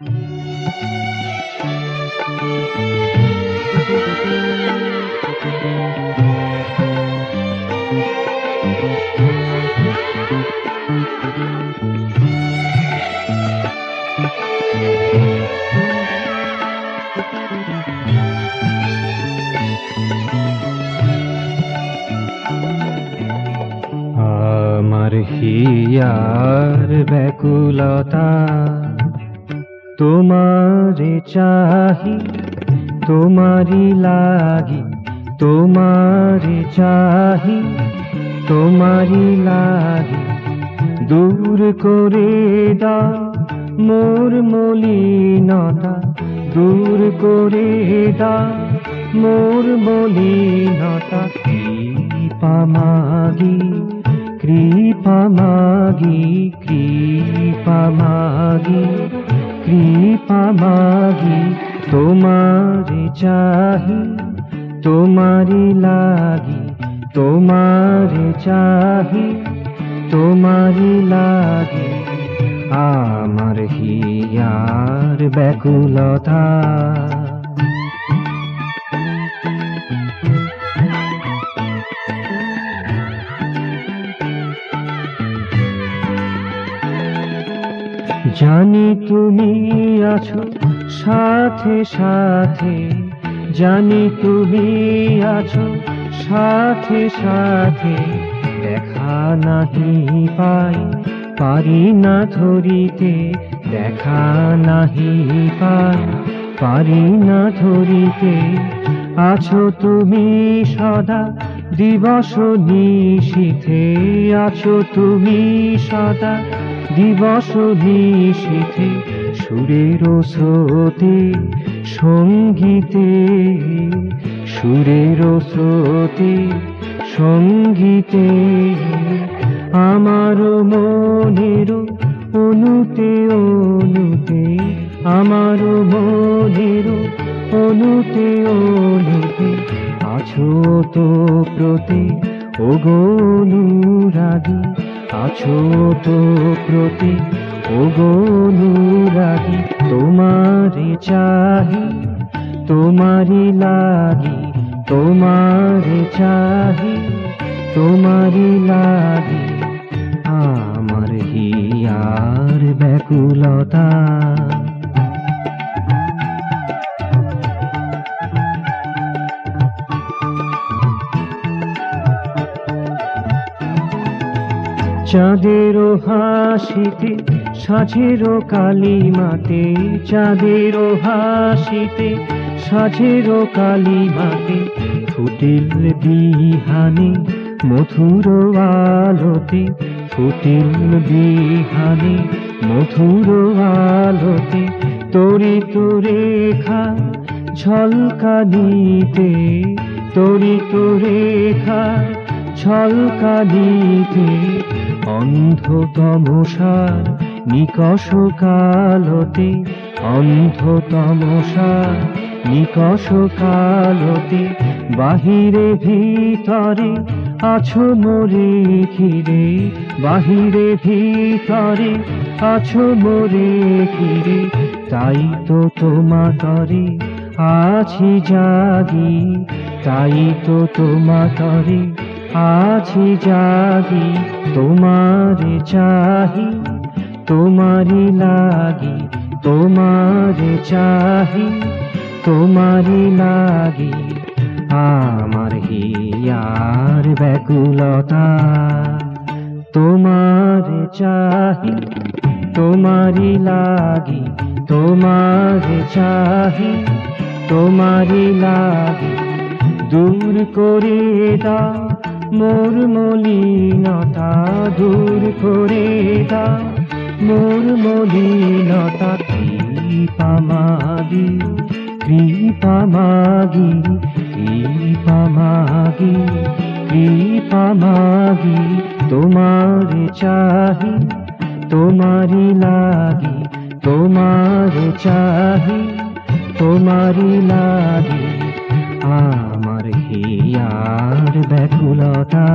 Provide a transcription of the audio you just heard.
আমার হিয়ার ব্যাকুলতা তোমারে চাহি, তোমারি লাগি, তোমারে চাহি, তোমারি লাগি। দূর করে দাও মোর মলিনতা, দূর করে দাও মোর মলিনতা। কৃপা মাগি, কৃপা মাগি, কৃপা মাগি, কৃপা মাগি। তোমারে চাহি, তোমারি লাগি, তোমারে চাহি, তোমারি লাগি। আমার হিয়ার ব্যাকুলতা জানি তুমি আছো সাথে সাথে, জানি তুমি আছো সাথে সাথে। দেখা নাহি পাই, পারি না ধরিতে, দেখা নাহি পাই, পারি না ধরিতে। আছো তুমি সদা দিবস নিশীথে, আছো তুমি সদা দিবস নিশীথে। সুরের স্রোতে সঙ্গীতে, সুরের স্রোতে সঙ্গীতে। আমার মনের অনুতে অনুতে, আমার মনের অনুতে অনুতে। আছো তো প্রতি ওগো অনুরাগী, আছো তো প্রতি ওগো অনুরাগী। তোমারে চাহি, তোমারি লাগি, তোমারে চাহি, তোমারি লাগি। আমার হিয়ার ব্যাকুলতা চাঁদের হাসিতে সাঁঝের কালিমাতে, চাঁদের হাসিতে সাঁঝের কালিমাতে। ফুটিল বিহানে মধুর আলোতে, ফুটিল বিহানে মধুর আলোতে। তড়িৎ রেখা ঝলকানিতে, তড়িৎ রেখা ঝলকানিতে। অন্ধ তমসার নিকষ কালতে, অন্ধ তমসার নিকষ কালতে। বাহিরে ভিতরে আছো মোরে ঘিরে, বাহিরে ভিতরে আছো মোরে ঘিরে। তাই তো তোমাতরে আছি জাগি, তাই তো তোমাতরে আছি জাগি। তোমারে চাহি, তোমারি লাগি, তোমারে চাহি, তোমারি লাগি। আমার হিয়ার ব্যাকুলতা তোমারে চাহি, তোমারি লাগি, তোমারে চাহি, তোমারি লাগি। দূর করে দাও মোর মলিনতা, দূর করে দাও মোর মলিনতা। কৃপা মাগি, কৃপা মাগি, কৃপা মাগি, কৃপা মাগি। তোমারে চাহি, তোমারি লাগি, তোমারে চাহি, তোমারি লাগি। আমার হিয়ার ব্যাকুলতা।